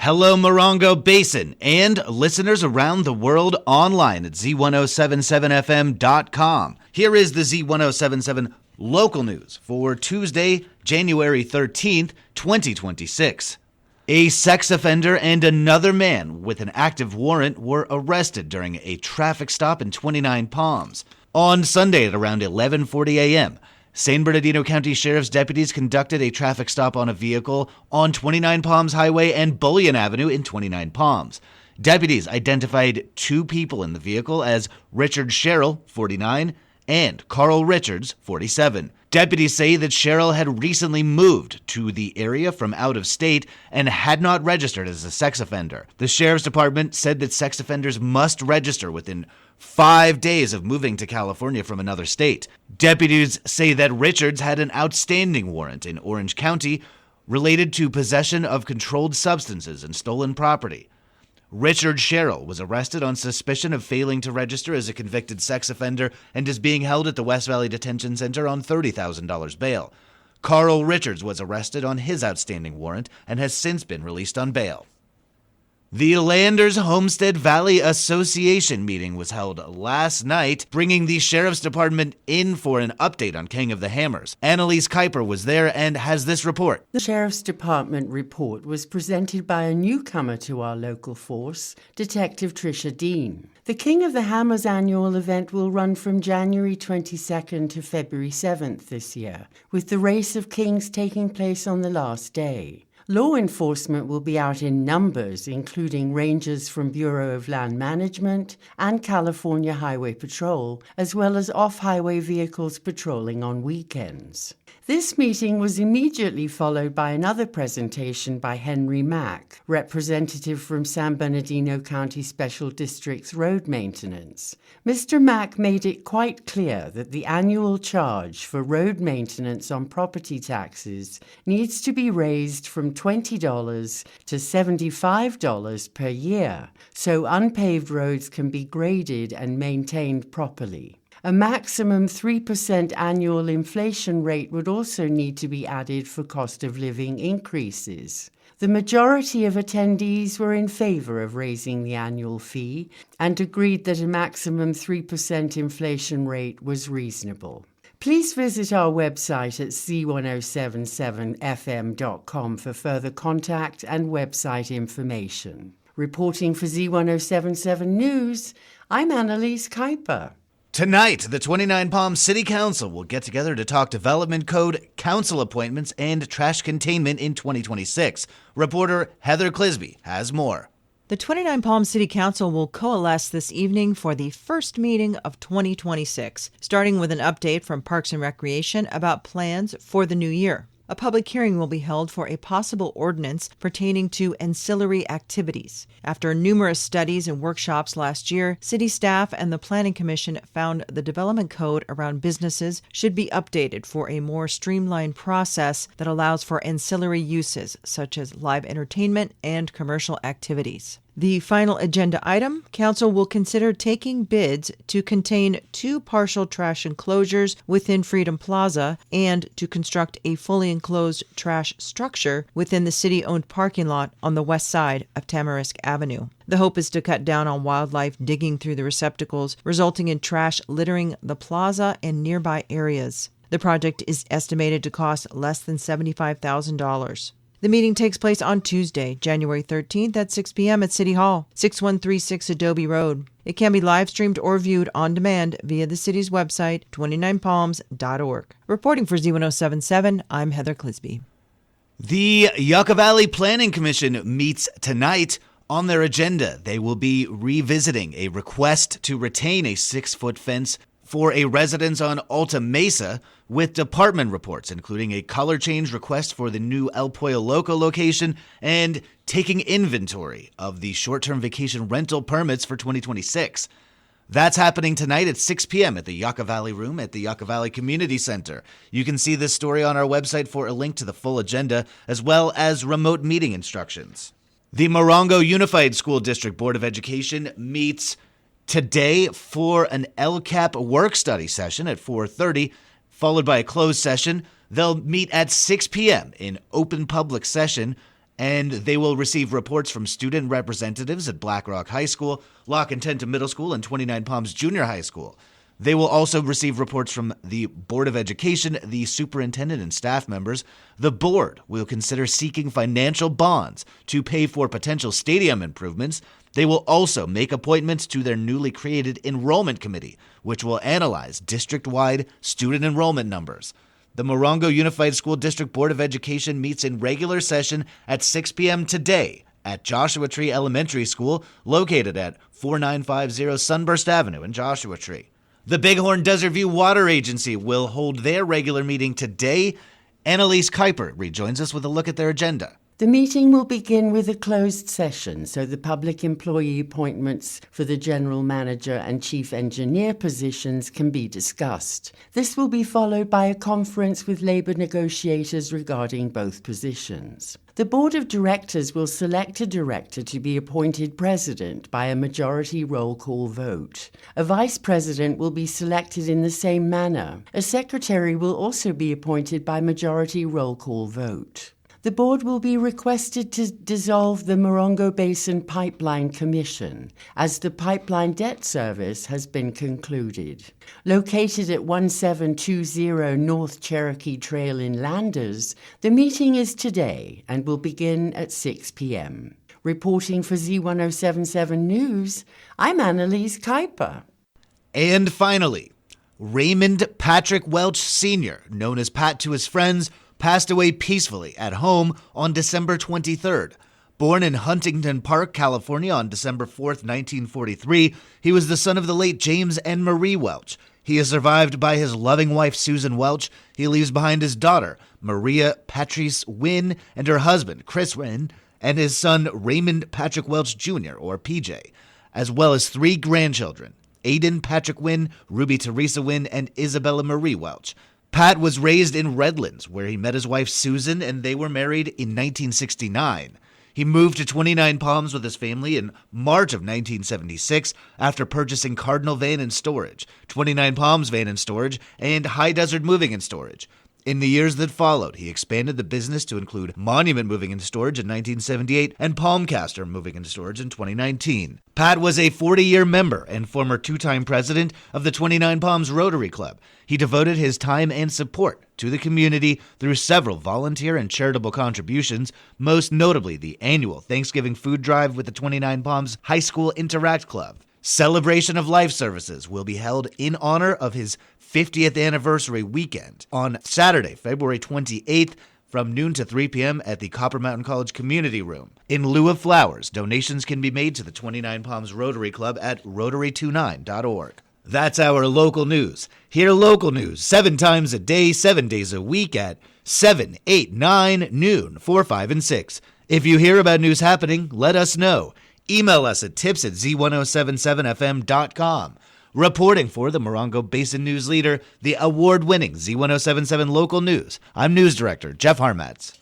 Hello, Morongo Basin, and listeners around the world online at Z107.7 FM.com. Here is the Z107.7 Local News for Tuesday, January 13th, 2026. A sex offender and another man with an active warrant were arrested during a traffic stop in 29 Palms. On Sunday at around 11:40 a.m., San Bernardino County Sheriff's deputies conducted a traffic stop on a vehicle on 29 Palms Highway and Bullion Avenue in 29 Palms. Deputies identified two people in the vehicle as Richard Sherrill, 49, and Carl Richards, 47. Deputies say that Sherrill had recently moved to the area from out of state and had not registered as a sex offender. The Sheriff's Department said that sex offenders must register within 5 days of moving to California from another state. Deputies say that Richards had an outstanding warrant in Orange County related to possession of controlled substances and stolen property. Richard Sherrill was arrested on suspicion of failing to register as a convicted sex offender and is being held at the West Valley Detention Center on $30,000 bail. Carl Richards was arrested on his outstanding warrant and has since been released on bail. The Landers Homestead Valley Association meeting was held last night, bringing the Sheriff's Department in for an update on King of the Hammers. Annalise Kuiper was there and has this report. The Sheriff's Department report was presented by a newcomer to our local force, Detective Tricia Dean. The King of the Hammers annual event will run from January 22nd to February 7th this year, with the Race of Kings taking place on the last day. Law enforcement will be out in numbers, including rangers from Bureau of Land Management and California Highway Patrol, as well as off-highway vehicles patrolling on weekends. This meeting was immediately followed by another presentation by Henry Mack, representative from San Bernardino County Special District's road maintenance. Mr. Mack made it quite clear that the annual charge for road maintenance on property taxes needs to be raised from $20 to $75 per year, so unpaved roads can be graded and maintained properly. A maximum 3% annual inflation rate would also need to be added for cost of living increases. The majority of attendees were in favor of raising the annual fee and agreed that a maximum 3% inflation rate was reasonable. Please visit our website at Z107.7 FM.com for further contact and website information. Reporting for Z107.7 News, I'm Annalise Kuiper. Tonight, the 29 Palms City Council will get together to talk development code, council appointments, and trash containment in 2026. Reporter Heather Clisby has more. The 29 Palms City Council will coalesce this evening for the first meeting of 2026, starting with an update from Parks and Recreation about plans for the new year. A public hearing will be held for a possible ordinance pertaining to ancillary activities. After numerous studies and workshops last year, city staff and the Planning Commission found the development code around businesses should be updated for a more streamlined process that allows for ancillary uses such as live entertainment and commercial activities. The final agenda item, Council will consider taking bids to contain 2 partial trash enclosures within Freedom Plaza and to construct a fully enclosed trash structure within the city-owned parking lot on the west side of Tamarisk Avenue. The hope is to cut down on wildlife digging through the receptacles, resulting in trash littering the plaza and nearby areas. The project is estimated to cost less than $75,000. The meeting takes place on Tuesday, January 13th at 6 p.m. at City Hall, 6136 Adobe Road. It can be live-streamed or viewed on demand via the city's website, 29palms.org. Reporting for Z107.7, I'm Heather Clisby. The Yucca Valley Planning Commission meets tonight. On their agenda, they will be revisiting a request to retain a 6-foot fence for a residence on Alta Mesa with department reports, including a color change request for the new El Pollo Loco location and taking inventory of the short-term vacation rental permits for 2026. That's happening tonight at 6 p.m. at the Yucca Valley Room at the Yucca Valley Community Center. You can see this story on our website for a link to the full agenda, as well as remote meeting instructions. The Morongo Unified School District Board of Education meets today for an LCAP work study session at 4:30, followed by a closed session. They'll meet at 6 p.m. in open public session And they will receive reports from student representatives at Black Rock High School, Lock and Tenton Middle School, and 29 Palms Junior High School. They will also receive reports from the Board of Education, the superintendent, and staff members. The board will consider seeking financial bonds to pay for potential stadium improvements. They will also make appointments to their newly created enrollment committee, which will analyze district-wide student enrollment numbers. The Morongo Unified School District Board of Education meets in regular session at 6 p.m. today at Joshua Tree Elementary School, located at 4950 Sunburst Avenue in Joshua Tree. The Bighorn Desert View Water Agency will hold their regular meeting today. Annalise Kuiper rejoins us with a look at their agenda. The meeting will begin with a closed session, so the public employee appointments for the general manager and chief engineer positions can be discussed. This will be followed by a conference with labour negotiators regarding both positions. The board of directors will select a director to be appointed president by a majority roll call vote. A vice president will be selected in the same manner. A secretary will also be appointed by majority roll call vote. The board will be requested to dissolve the Morongo Basin Pipeline Commission, as the pipeline debt service has been concluded. Located at 1720 North Cherokee Trail in Landers, the meeting is today and will begin at 6 p.m. Reporting for Z107.7 News, I'm Annalise Kuiper. And finally, Raymond Patrick Welch Sr., known as Pat to his friends, passed away peacefully at home on December 23rd. Born in Huntington Park, California on December 4th, 1943, he was the son of the late James and Marie Welch. He is survived by his loving wife, Susan Welch. He leaves behind his daughter, Maria Patrice Wynn, and her husband, Chris Wynn, and his son, Raymond Patrick Welch Jr., or PJ, as well as 3 grandchildren, Aiden Patrick Wynn, Ruby Teresa Wynn, and Isabella Marie Welch. Pat was raised in Redlands, where he met his wife Susan, and they were married in 1969. He moved to 29 Palms with his family in March of 1976 after purchasing Cardinal Van and Storage, 29 Palms Van and Storage, and High Desert Moving and Storage. In the years that followed, he expanded the business to include Monument Moving and Storage in 1978 and Palmcaster Moving and Storage in 2019. Pat was a 40-year member and former 2-time president of the 29 Palms Rotary Club. He devoted his time and support to the community through several volunteer and charitable contributions, most notably the annual Thanksgiving food drive with the 29 Palms High School Interact Club. Celebration of Life services will be held in honor of his 50th anniversary weekend on Saturday, February 28th from noon to 3 p.m. at the Copper Mountain College Community Room. In lieu of flowers, donations can be made to the 29 Palms Rotary Club at rotary29.org. That's our local news. Hear local news 7 times a day, 7 days a week at 7, 8, 9, noon, 4, 5, and 6. If you hear about news happening, let us know. Email us at tips@z1077fm.com. Reporting for the Morongo Basin News Leader, the award-winning Z107.7 Local News, I'm News Director Jeff Harmatz.